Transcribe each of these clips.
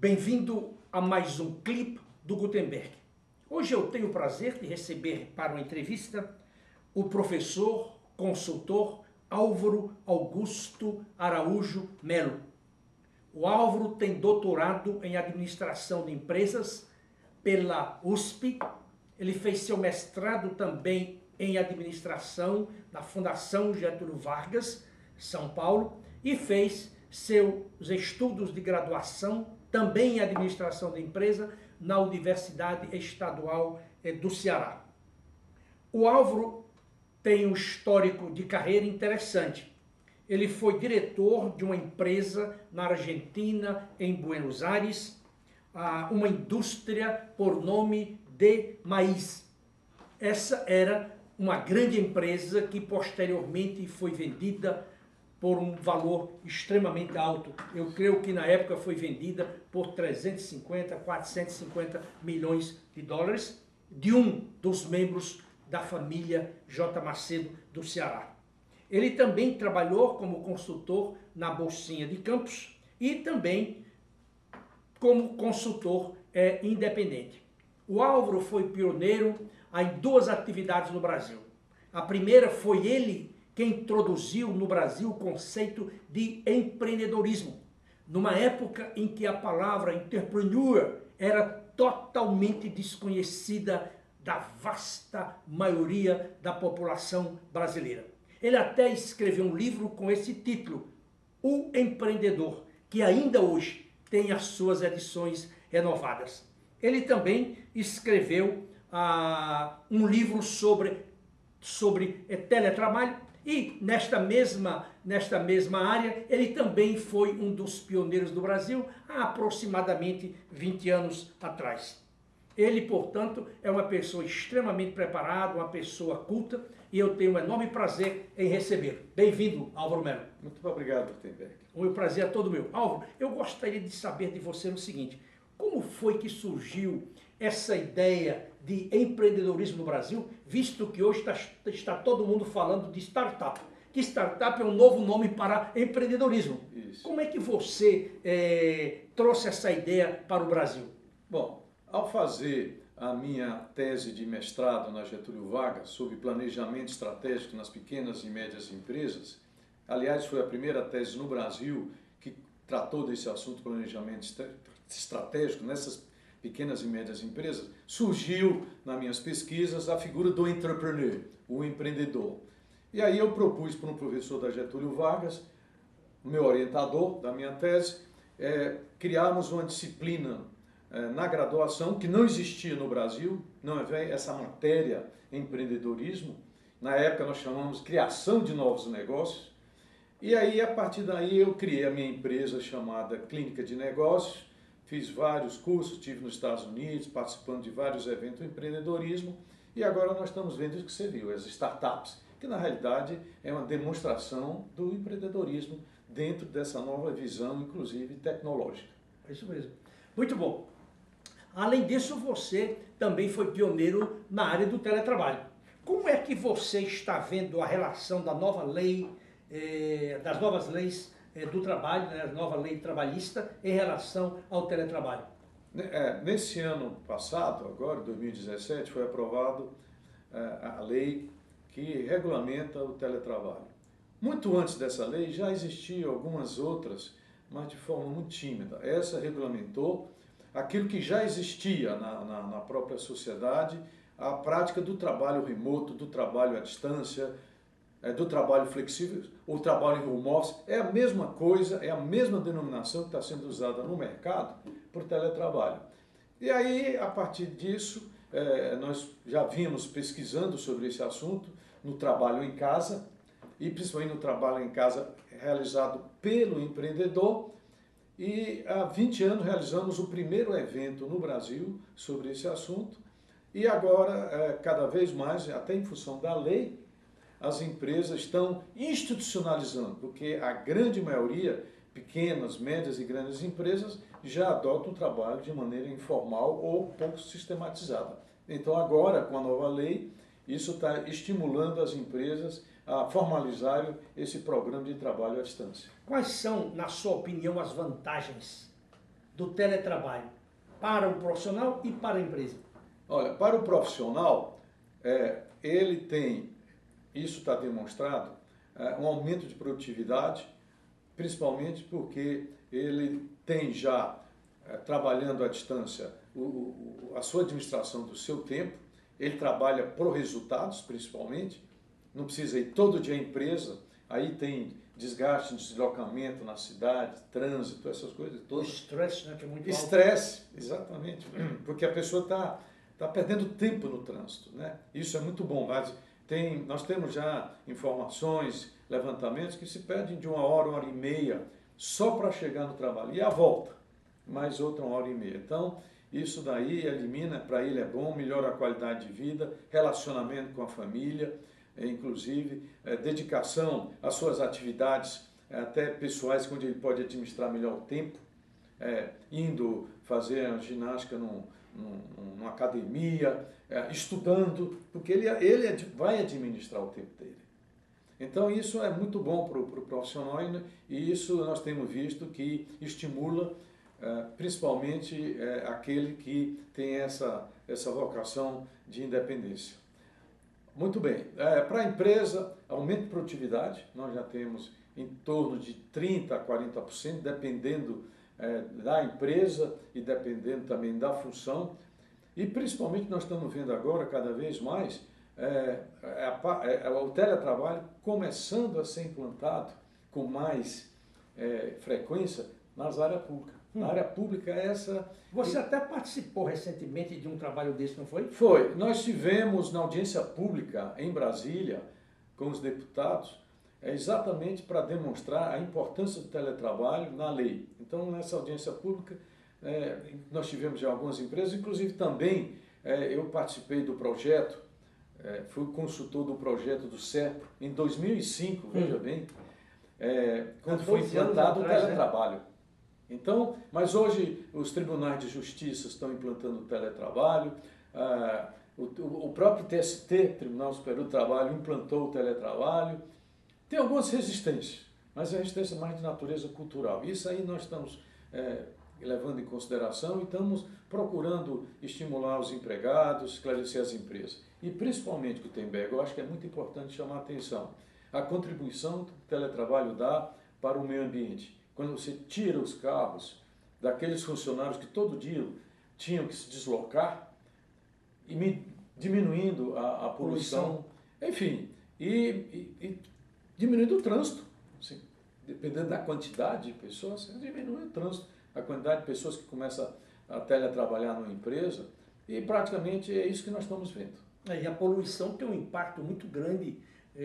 Bem-vindo a mais um clipe do Gutenberg. Hoje eu tenho o prazer de receber para uma entrevista o professor, consultor Álvaro Augusto Araújo Melo. O Álvaro tem doutorado em administração de empresas pela USP. Ele fez seu mestrado também em administração na Fundação Getúlio Vargas, São Paulo, e fez seus estudos de graduação também em administração de empresa na Universidade Estadual do Ceará. O Álvaro tem um histórico de carreira interessante. Ele foi diretor de uma empresa na Argentina, em Buenos Aires, uma indústria por nome de Maíz. Essa era uma grande empresa que posteriormente foi vendida por um valor extremamente alto. Eu creio que na época foi vendida por 350, 450 milhões de dólares de um dos membros da família J. Macedo do Ceará. Ele também trabalhou como consultor na Bolsinha de Campos e também como consultor independente. O Álvaro foi pioneiro em duas atividades no Brasil. A primeira foi ele quem introduziu no Brasil o conceito de empreendedorismo, numa época em que a palavra entrepreneur era totalmente desconhecida da vasta maioria da população brasileira. Ele até escreveu um livro com esse título, O Empreendedor, que ainda hoje tem as suas edições renovadas. Ele também escreveu um livro sobre teletrabalho e nesta mesma área ele também foi um dos pioneiros do Brasil há aproximadamente 20 anos atrás. Ele, portanto, é uma pessoa extremamente preparada, uma pessoa culta, e eu tenho um enorme prazer em receber. Bem-vindo, Álvaro Melo. Muito obrigado, Gutenberg. O meu prazer é todo meu. Álvaro, eu gostaria de saber de você o seguinte: como foi que surgiu essa ideia de empreendedorismo no Brasil, visto que hoje está todo mundo falando de startup? Que startup é um novo nome para empreendedorismo. Isso. Como é que você trouxe essa ideia para o Brasil? Bom, ao fazer a minha tese de mestrado na Getúlio Vargas sobre planejamento estratégico nas pequenas e médias empresas, aliás, foi a primeira tese no Brasil que tratou desse assunto, planejamento estratégico nessas pequenas e médias empresas, surgiu nas minhas pesquisas a figura do entrepreneur, o empreendedor. E aí eu propus para um professor da Getúlio Vargas, o meu orientador da minha tese, criarmos uma disciplina na graduação que não existia no Brasil, não é essa matéria empreendedorismo. Na época nós chamamos criação de novos negócios. E aí, a partir daí, eu criei a minha empresa chamada Clínica de Negócios, fiz vários cursos, estive nos Estados Unidos, participando de vários eventos de empreendedorismo, e agora nós estamos vendo isso que você viu, as startups, que na realidade é uma demonstração do empreendedorismo dentro dessa nova visão, inclusive tecnológica. É isso mesmo. Muito bom. Além disso, você também foi pioneiro na área do teletrabalho. Como é que você está vendo a relação da nova lei, das novas leis do trabalho, né, a nova lei trabalhista, em relação ao teletrabalho? Nesse ano passado, agora, 2017, foi aprovado a lei que regulamenta o teletrabalho. Muito antes dessa lei já existiam algumas outras, mas de forma muito tímida. Essa regulamentou aquilo que já existia na própria sociedade, a prática do trabalho remoto, do trabalho à distância, do trabalho flexível, o trabalho em home office. É a mesma coisa, é a mesma denominação que está sendo usada no mercado por teletrabalho. E aí, a partir disso, nós já vínhamos pesquisando sobre esse assunto no trabalho em casa, e principalmente no trabalho em casa realizado pelo empreendedor. E há 20 anos realizamos o primeiro evento no Brasil sobre esse assunto. E agora, cada vez mais, até em função da lei, as empresas estão institucionalizando, porque a grande maioria, pequenas, médias e grandes empresas, já adotam o trabalho de maneira informal ou pouco sistematizada. Então agora, com a nova lei, isso está estimulando as empresas a formalizarem esse programa de trabalho à distância. Quais são, na sua opinião, as vantagens do teletrabalho para o profissional e para a empresa? Olha, para o profissional, ele tem, isso está demonstrado, um aumento de produtividade, principalmente porque ele tem já, trabalhando à distância, a sua administração do seu tempo, ele trabalha por resultados, principalmente, não precisa ir todo dia à empresa, aí tem desgaste, deslocamento na cidade, trânsito, essas coisas todas. Estresse, né, que é muito alto. Estresse, exatamente, porque a pessoa está perdendo tempo no trânsito, né? Isso é muito bom, mas nós temos já informações, levantamentos que se perdem de 1 hora e meia só para chegar no trabalho, e a volta, mais outra 1 hora e meia. Então, isso daí elimina, para ele é bom, melhora a qualidade de vida, relacionamento com a família, inclusive dedicação às suas atividades, até pessoais, onde ele pode administrar melhor o tempo, indo fazer a ginástica numa academia, estudando, porque ele vai administrar o tempo dele. Então isso é muito bom para o profissional e isso nós temos visto que estimula principalmente aquele que tem essa vocação de independência. Muito bem, para a empresa, aumento de produtividade, nós já temos em torno de 30% a 40%, dependendo da empresa e dependendo também da função. E principalmente nós estamos vendo agora, cada vez mais, o teletrabalho começando a ser implantado com mais frequência nas áreas públicas. Na área pública essa... Você até participou recentemente de um trabalho desse, não foi? Foi. Nós tivemos na audiência pública em Brasília, com os deputados, exatamente para demonstrar a importância do teletrabalho na lei. Então, nessa audiência pública, nós tivemos já algumas empresas, inclusive também eu participei do projeto, fui consultor do projeto do SERPRO em 2005, veja bem, quando foi implantado o teletrabalho. Então, mas hoje os tribunais de justiça estão implantando o teletrabalho, o próprio TST, Tribunal Superior do Trabalho, implantou o teletrabalho. Tem algumas resistências, mas é resistência mais de natureza cultural. Isso aí nós estamos levando em consideração e estamos procurando estimular os empregados, esclarecer as empresas. E principalmente, Gutenberg, eu acho que é muito importante chamar a atenção, a contribuição que o teletrabalho dá para o meio ambiente. Quando você tira os carros daqueles funcionários que todo dia tinham que se deslocar, e diminuindo a poluição, enfim, e diminuindo o trânsito. Assim, dependendo da quantidade de pessoas, diminui o trânsito, a quantidade de pessoas que começam a teletrabalhar numa empresa, e praticamente é isso que nós estamos vendo. E a poluição tem um impacto muito grande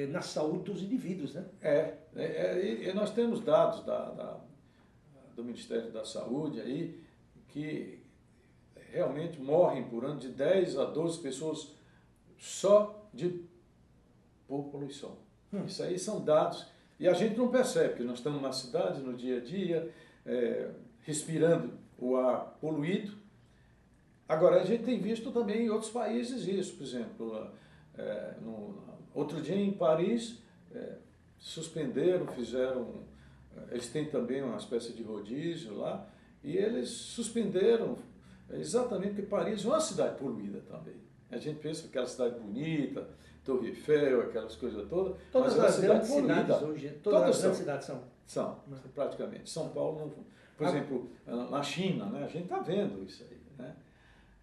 na saúde dos indivíduos, né? E nós temos dados do Ministério da Saúde aí, que realmente morrem por ano de 10 a 12 pessoas só por poluição. Isso aí são dados, e a gente não percebe, porque nós estamos na cidade, no dia a dia, respirando o ar poluído. Agora, a gente tem visto também em outros países isso, por exemplo, outro dia em Paris, suspenderam, eles têm também uma espécie de rodízio lá, e eles suspenderam, exatamente porque Paris é uma cidade poluída também. A gente pensa que aquela cidade bonita, Torre Eiffel, aquelas coisas todas, todas mas as grandes poluída. Cidades hoje, todas as grandes cidades são. São, praticamente. São Paulo, por exemplo, na China, né, a gente está vendo isso aí, né?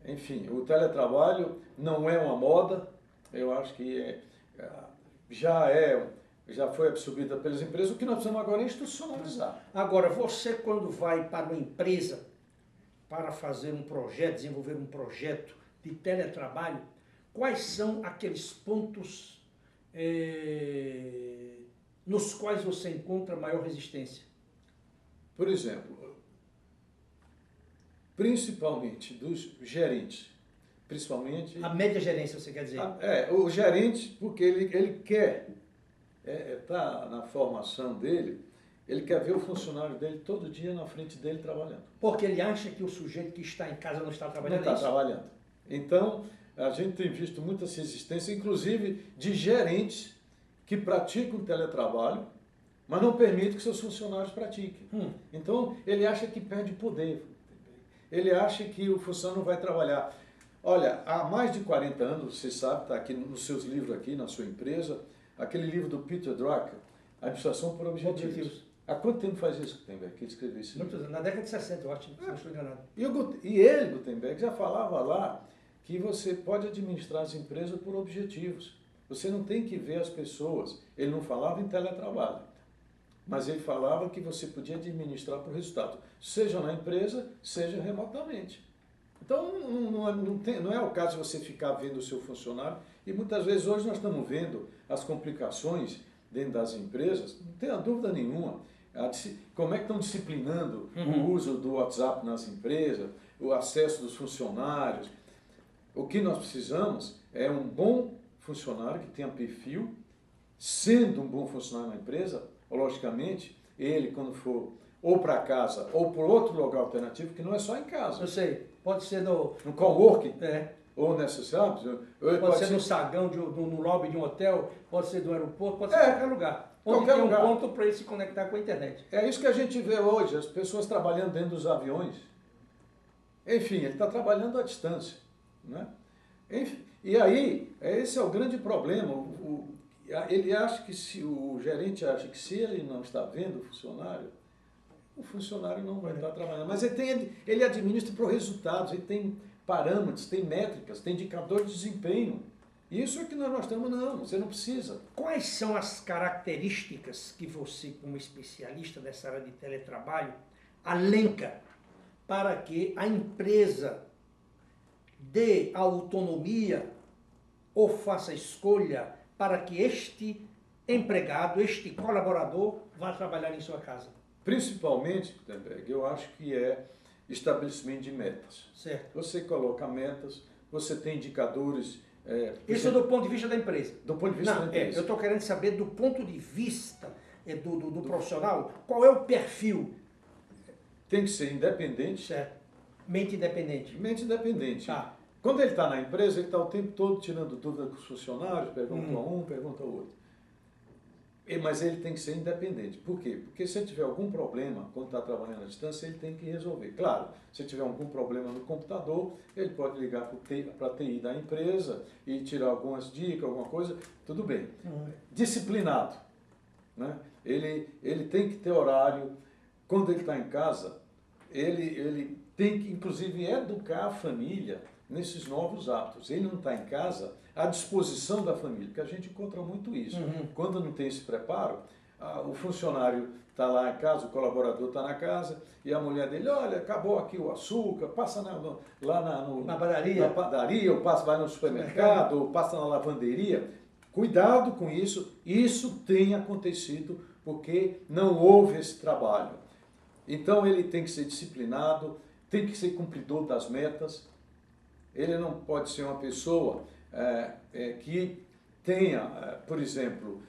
Enfim, o teletrabalho não é uma moda, eu acho que já foi absorvida pelas empresas, o que nós precisamos agora é institucionalizar. Agora, você quando vai para uma empresa para fazer um projeto, desenvolver um projeto de teletrabalho, quais são aqueles pontos nos quais você encontra maior resistência? Por exemplo, principalmente dos gerentes, principalmente... A média gerência, você quer dizer? O gerente, porque ele quer, está na formação dele, ele quer ver o funcionário dele todo dia na frente dele trabalhando. Porque ele acha que o sujeito que está em casa não está trabalhando. Não está trabalhando. Então, a gente tem visto muitas resistências, inclusive de gerentes que praticam teletrabalho, mas não permitem que seus funcionários pratiquem. Então, ele acha que perde poder. Ele acha que o funcionário não vai trabalhar. Olha, há mais de 40 anos, você sabe, está aqui nos seus livros aqui, na sua empresa, aquele livro do Peter Drucker, Administração por Objetivos. Há quanto tempo faz isso, Gutenberg, que ele escreveu esse livro? Muitos anos, na década de 60, eu acho, se não estou enganado. E ele, Gutenberg, já falava lá que você pode administrar as empresas por objetivos. Você não tem que ver as pessoas. Ele não falava em teletrabalho, mas ele falava que você podia administrar por resultado, seja na empresa, seja remotamente. Então, não é o caso de você ficar vendo o seu funcionário, e muitas vezes hoje nós estamos vendo as complicações dentro das empresas, não tenha dúvida nenhuma. Como é que estão disciplinando o uso do WhatsApp nas empresas, o acesso dos funcionários. O que nós precisamos é um bom funcionário que tenha perfil, sendo um bom funcionário na empresa, logicamente, ele quando for ou para casa ou por outro lugar alternativo, que não é só em casa. Eu sei, pode ser no coworking, ou nessas, sabe? Pode ser no sagão, no lobby de um hotel, pode ser do aeroporto, pode ser em qualquer lugar. Onde tem um ponto para ele se conectar com a internet. É isso que a gente vê hoje, as pessoas trabalhando dentro dos aviões. Enfim, ele está trabalhando à distância. Né? Enfim, e aí, esse é o grande problema. Ele acha que o gerente acha que se ele não está vendo o funcionário não vai estar trabalhando. Mas ele administra por resultados, ele tem parâmetros, tem métricas, tem indicadores de desempenho. Isso é que nós temos, não, você não precisa. Quais são as características que você, como especialista dessa área de teletrabalho, alenca para que a empresa dê autonomia ou faça escolha para que este empregado, este colaborador, vá trabalhar em sua casa? Principalmente, Gutenberg, eu acho que é estabelecimento de metas. Certo. Você coloca metas, você tem indicadores. Isso do ponto de vista da empresa. Do ponto de vista da empresa. Eu estou querendo saber do ponto de vista do profissional, qual é o perfil? Tem que ser independente. Certo. Mente independente. Mente independente. Tá. Quando ele está na empresa, ele está o tempo todo tirando dúvida com os funcionários, pergunta a um, pergunta ao outro. Mas ele tem que ser independente. Por quê? Porque se ele tiver algum problema, quando está trabalhando à distância, ele tem que resolver. Claro, se tiver algum problema no computador, ele pode ligar para a TI da empresa e tirar algumas dicas, alguma coisa, tudo bem. Disciplinado. Né? Ele tem que ter horário. Quando ele está em casa, ele tem que, inclusive, educar a família nesses novos hábitos. Ele não está em casa à disposição da família, porque a gente encontra muito isso. Quando não tem esse preparo, o funcionário está lá em casa, o colaborador está na casa, e a mulher dele, olha, acabou aqui o açúcar, passa na padaria, ou vai no supermercado, ou passa na lavanderia. Cuidado com isso, isso tem acontecido porque não houve esse trabalho. Então ele tem que ser disciplinado, tem que ser cumpridor das metas. Ele não pode ser uma pessoa que tenha, por exemplo,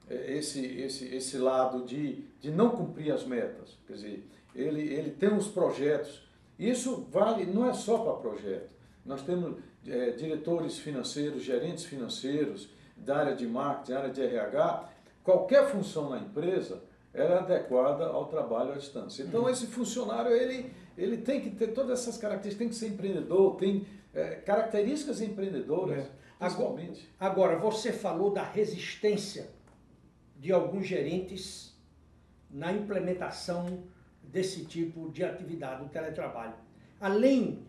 esse lado de não cumprir as metas. Quer dizer, ele tem uns projetos. Isso vale, não é só para projeto. Nós temos diretores financeiros, gerentes financeiros, da área de marketing, da área de RH. Qualquer função na empresa ela é adequada ao trabalho à distância. Então, esse funcionário, ele tem que ter todas essas características, tem que ser empreendedor, tem características empreendedoras, principalmente. Agora, você falou da resistência de alguns gerentes na implementação desse tipo de atividade, do teletrabalho. Além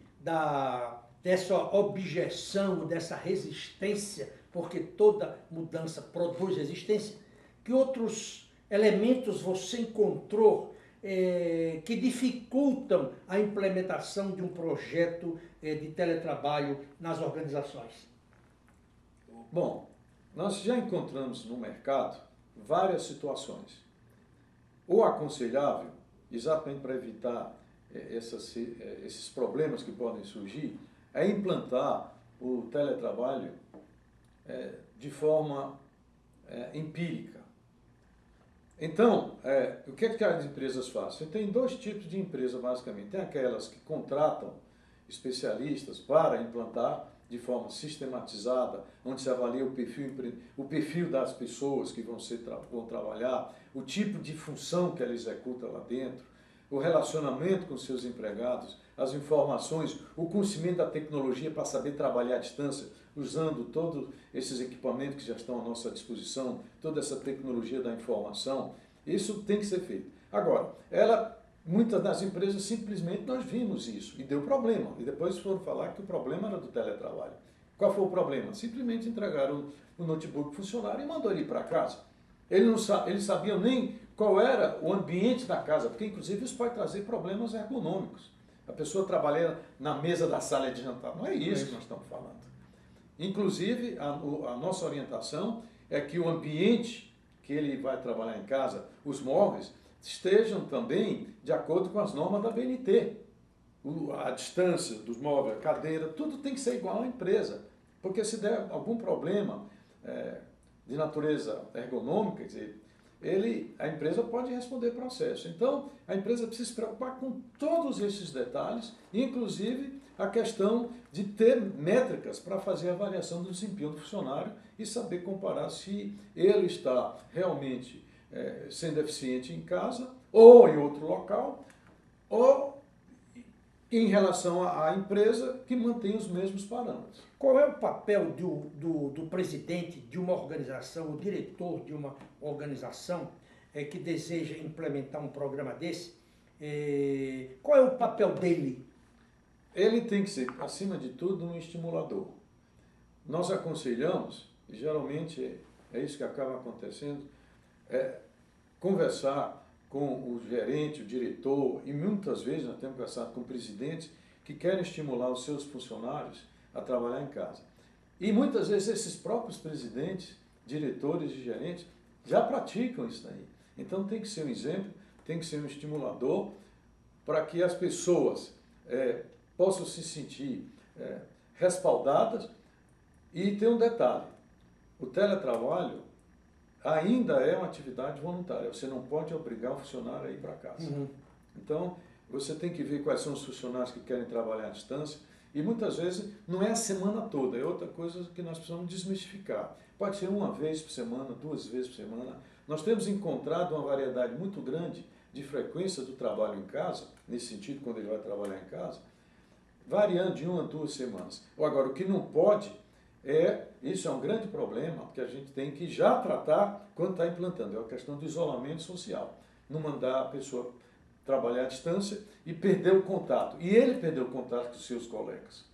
dessa objeção, dessa resistência, porque toda mudança produz resistência, que outros elementos você encontrou que dificultam a implementação de um projeto de teletrabalho nas organizações? Bom, nós já encontramos no mercado várias situações. O aconselhável, exatamente para evitar esses problemas que podem surgir, é implantar o teletrabalho de forma empírica. Então, o que as empresas fazem? Você tem dois tipos de empresa, basicamente. Tem aquelas que contratam especialistas para implantar de forma sistematizada, onde se avalia o perfil das pessoas que vão trabalhar, o tipo de função que ela executa lá dentro, o relacionamento com seus empregados, as informações, o conhecimento da tecnologia para saber trabalhar à distância, usando todos esses equipamentos que já estão à nossa disposição, toda essa tecnologia da informação, isso tem que ser feito. Agora, muitas das empresas simplesmente nós vimos isso e deu problema. E depois foram falar que o problema era do teletrabalho. Qual foi o problema? Simplesmente entregaram o notebook para o funcionário e mandou ele ir para casa. Eles sabiam nem qual era o ambiente da casa, porque inclusive isso pode trazer problemas ergonômicos. A pessoa trabalha na mesa da sala de jantar. Não é isso que nós estamos falando. Inclusive, a nossa orientação é que o ambiente que ele vai trabalhar em casa, os móveis, estejam também de acordo com as normas da BNT. A distância dos móveis, a cadeira, tudo tem que ser igual à empresa. Porque se der algum problema de natureza ergonômica, quer dizer, a empresa pode responder processo. Então, a empresa precisa se preocupar com todos esses detalhes, inclusive a questão de ter métricas para fazer a avaliação do desempenho do funcionário e saber comparar se ele está realmente sendo eficiente em casa ou em outro local, ou em relação à empresa que mantém os mesmos parâmetros. Qual é o papel do presidente de uma organização, o diretor de uma organização que deseja implementar um programa desse? Qual é o papel dele? Ele tem que ser, acima de tudo, um estimulador. Nós aconselhamos, e geralmente é isso que acaba acontecendo, conversar com o gerente, o diretor, e muitas vezes nós temos conversado com presidentes que querem estimular os seus funcionários a trabalhar em casa. E muitas vezes esses próprios presidentes, diretores e gerentes já praticam isso daí. Então tem que ser um exemplo, tem que ser um estimulador para que as pessoas possam se sentir respaldadas. E tem um detalhe, o teletrabalho ainda é uma atividade voluntária, você não pode obrigar o funcionário a ir para casa. Uhum. Então, você tem que ver quais são os funcionários que querem trabalhar à distância, e muitas vezes não é a semana toda, é outra coisa que nós precisamos desmistificar. Pode ser uma vez por semana, 2 vezes por semana. Nós temos encontrado uma variedade muito grande de frequência do trabalho em casa, nesse sentido, quando ele vai trabalhar em casa, variando de 1 a 2 semanas. Agora, o que não pode isso é um grande problema que a gente tem que já tratar quando está implantando, é a questão do isolamento social. Não mandar a pessoa trabalhar à distância e perder o contato. E ele perdeu o contato com os seus colegas.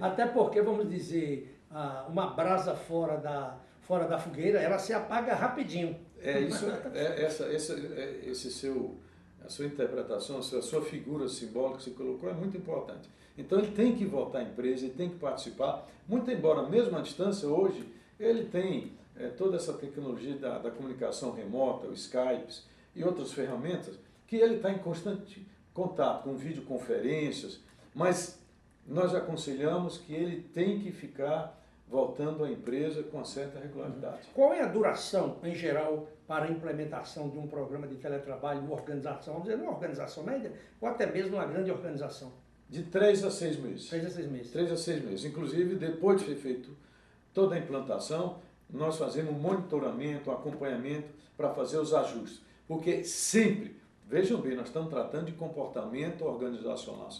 Até porque, vamos dizer, uma brasa fora da fogueira, ela se apaga rapidinho. A sua interpretação, a sua figura simbólica que você colocou é muito importante. Então ele tem que voltar à empresa, ele tem que participar, muito embora mesmo à distância hoje, ele tem toda essa tecnologia da comunicação remota, o Skype e outras ferramentas, que ele está em constante contato com videoconferências, mas nós aconselhamos que ele tem que ficar voltando à empresa com uma certa regularidade. Qual é a duração, em geral, para a implementação de um programa de teletrabalho numa organização, vamos dizer, numa organização média, ou até mesmo uma grande organização? De 3 a 6 meses. 3 a 6 meses. 3 a 6 meses. Inclusive, depois de ter feito toda a implantação, nós fazemos um monitoramento, um acompanhamento para fazer os ajustes. Porque sempre, vejam bem, nós estamos tratando de comportamento organizacional,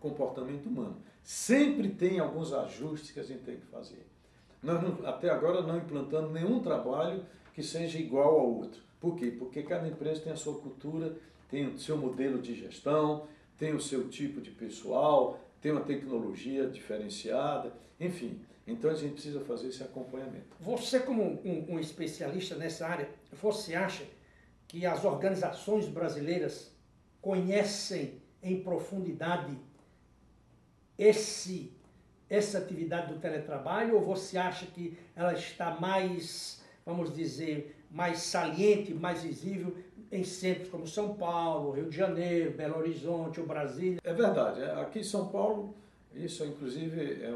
comportamento humano. Sempre tem alguns ajustes que a gente tem que fazer. Nós até agora não implantamos nenhum trabalho que seja igual ao outro. Por quê? Porque cada empresa tem a sua cultura, tem o seu modelo de gestão, tem o seu tipo de pessoal, tem uma tecnologia diferenciada, enfim. Então a gente precisa fazer esse acompanhamento. Você, como um especialista nessa área, você acha que as organizações brasileiras conhecem em profundidade essa atividade do teletrabalho, ou você acha que ela está mais, vamos dizer, mais saliente, mais visível em centros como São Paulo, Rio de Janeiro, Belo Horizonte ou Brasília? É verdade. Aqui em São Paulo, isso inclusive é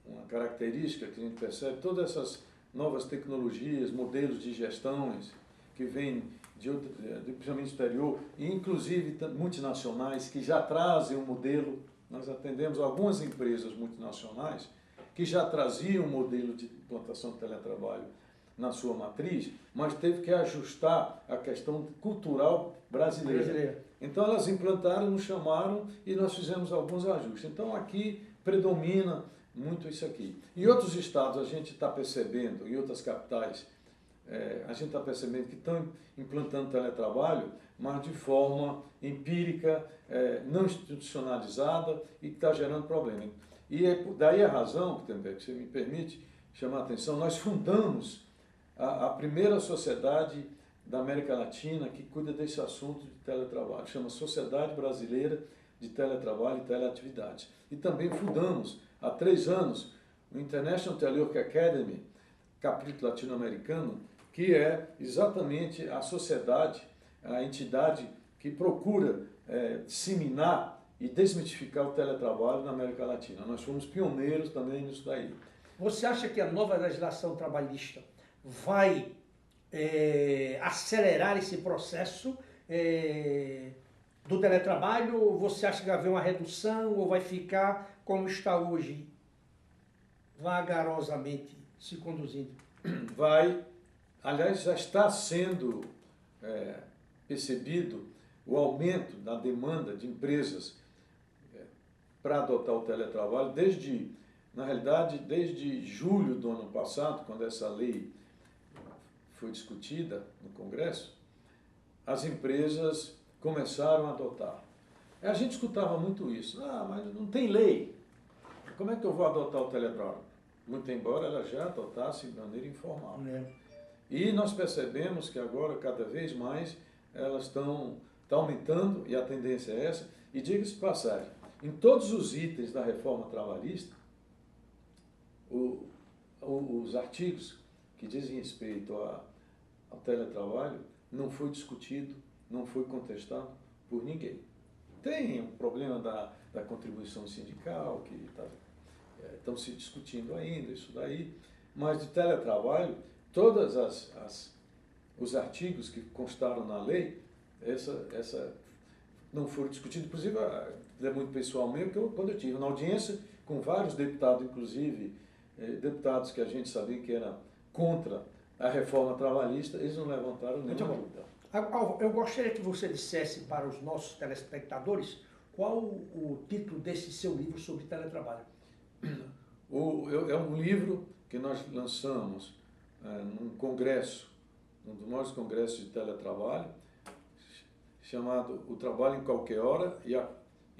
uma característica que a gente percebe, todas essas novas tecnologias, modelos de gestões que vêm principalmente do exterior, e inclusive multinacionais que já trazem um modelo. Nós atendemos algumas empresas multinacionais que já traziam um modelo de implantação de teletrabalho na sua matriz, mas teve que ajustar a questão cultural brasileira. Então elas implantaram, nos chamaram e nós fizemos alguns ajustes. Então aqui predomina muito isso aqui. Em outros estados a gente está percebendo, em outras capitais, a gente está percebendo que estão implantando teletrabalho, mas de forma empírica, não institucionalizada e que está gerando problema. E daí a razão, Gutenberg, se me permite chamar a atenção, nós fundamos a primeira sociedade da América Latina que cuida desse assunto de teletrabalho, chama Sociedade Brasileira de Teletrabalho e Teleatividades. E também fundamos, há 3 anos, o International Telework Academy, capítulo latino-americano, que é exatamente a sociedade, a entidade que procura disseminar e desmitificar o teletrabalho na América Latina. Nós fomos pioneiros também nisso daí. Você acha que a nova legislação trabalhista vai acelerar esse processo do teletrabalho? Ou você acha que vai haver uma redução ou vai ficar como está hoje, vagarosamente se conduzindo? Vai, aliás, já está sendo percebido o aumento da demanda de empresas para adotar o teletrabalho na realidade, desde julho do ano passado, quando essa lei foi discutida no Congresso, as empresas começaram a adotar. A gente escutava muito isso. Mas não tem lei. Como é que eu vou adotar o teletrabalho? Muito embora ela já adotasse de maneira informal. E nós percebemos que agora, cada vez mais, elas estão aumentando, e a tendência é essa. E diga-se de passagem, em todos os itens da reforma trabalhista, os artigos que dizem respeito ao teletrabalho não foi discutido, não foi contestado por ninguém. Tem um problema da contribuição sindical, que estão se discutindo ainda, isso daí, mas de teletrabalho, todos os artigos que constaram na lei, essa não foram discutidos. Inclusive, é muito pessoal mesmo, que quando eu tive na audiência com vários deputados, inclusive deputados que a gente sabia que era contra a reforma trabalhista, eles não levantaram nenhuma dúvida. Eu gostaria que você dissesse para os nossos telespectadores qual o título desse seu livro sobre teletrabalho. É um livro que nós lançamos num congresso, um dos maiores congressos de teletrabalho, chamado O Trabalho em Qualquer Hora e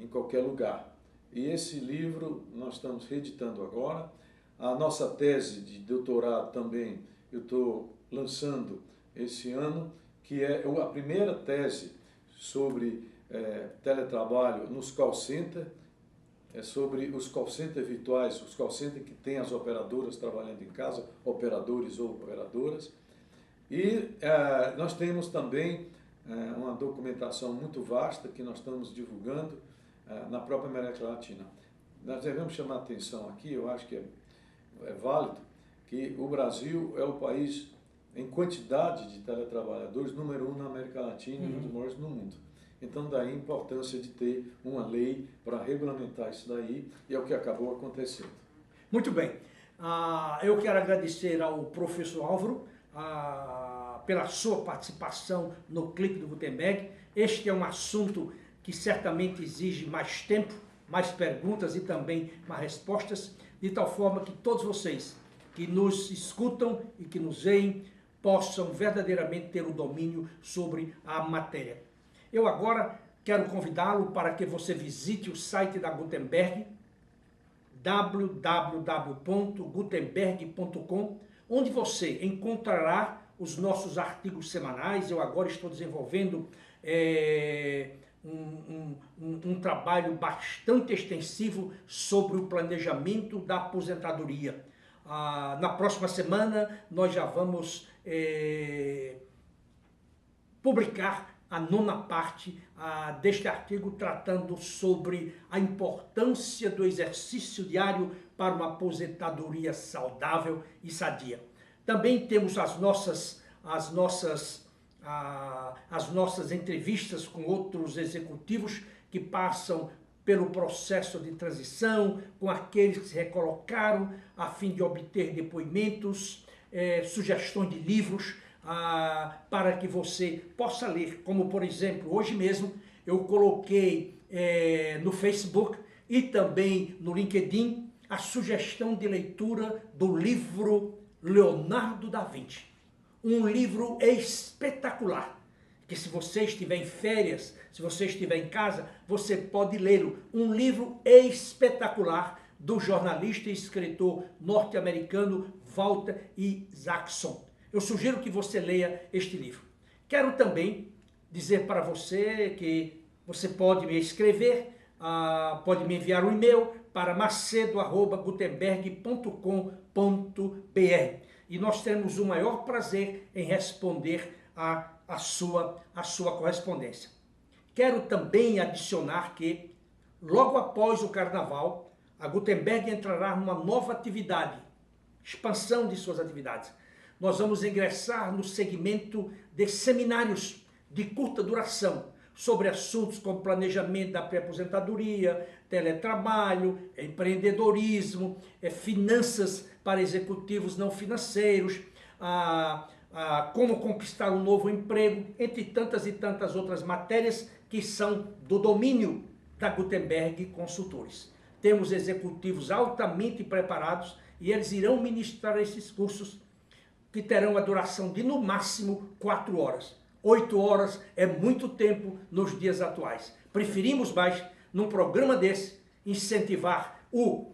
em Qualquer Lugar. E esse livro nós estamos reeditando agora. A nossa tese de doutorado também eu estou lançando esse ano, que é a primeira tese sobre teletrabalho nos call centers, sobre os call centers virtuais, os call centers que têm as operadoras trabalhando em casa, operadores ou operadoras. E nós temos também uma documentação muito vasta que nós estamos divulgando na própria América Latina. Nós devemos chamar a atenção aqui, eu acho que é válido, que o Brasil é o país em quantidade de teletrabalhadores número 1 na América Latina e um dos maiores no mundo. Então, daí a importância de ter uma lei para regulamentar isso daí, e é o que acabou acontecendo. Muito bem. Eu quero agradecer ao professor Álvaro pela sua participação no Clique do Gutenberg. Este é um assunto que certamente exige mais tempo, mais perguntas e também mais respostas, de tal forma que todos vocês que nos escutam e que nos veem possam verdadeiramente ter o domínio sobre a matéria. Eu agora quero convidá-lo para que você visite o site da Gutenberg, www.gutenberg.com, onde você encontrará os nossos artigos semanais. Eu agora estou desenvolvendo um trabalho bastante extensivo sobre o planejamento da aposentadoria. Na próxima semana nós já vamos publicar a 9ª parte deste artigo, tratando sobre a importância do exercício diário para uma aposentadoria saudável e sadia. Também temos as nossas entrevistas com outros executivos que passam pelo processo de transição, com aqueles que se recolocaram a fim de obter depoimentos, sugestões de livros para que você possa ler. Como, por exemplo, hoje mesmo eu coloquei no Facebook e também no LinkedIn a sugestão de leitura do livro Leonardo da Vinci. Um livro espetacular, que se você estiver em férias, se você estiver em casa, você pode lê-lo. Um livro espetacular do jornalista e escritor norte-americano Walter Isaacson. Eu sugiro que você leia este livro. Quero também dizer para você que você pode me escrever, pode me enviar um e-mail para macedo@gutenberg.com.br e nós teremos o maior prazer em responder a sua correspondência. Quero também adicionar que, logo após o Carnaval, a Gutenberg entrará numa nova atividade, expansão de suas atividades. Nós vamos ingressar no segmento de seminários de curta duração, sobre assuntos como planejamento da pré-aposentadoria, teletrabalho, empreendedorismo, finanças para executivos não financeiros, como conquistar um novo emprego, entre tantas e tantas outras matérias que são do domínio da Gutenberg Consultores. Temos executivos altamente preparados e eles irão ministrar esses cursos que terão a duração de no máximo 4 horas. 8 horas é muito tempo nos dias atuais. Preferimos mais, num programa desse, incentivar o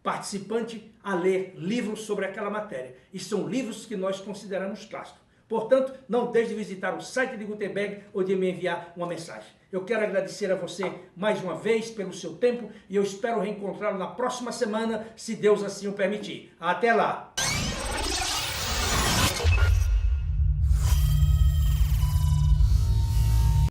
participante a ler livros sobre aquela matéria. E são livros que nós consideramos clássicos. Portanto, não deixe de visitar o site de Gutenberg ou de me enviar uma mensagem. Eu quero agradecer a você mais uma vez pelo seu tempo e eu espero reencontrá-lo na próxima semana, se Deus assim o permitir. Até lá!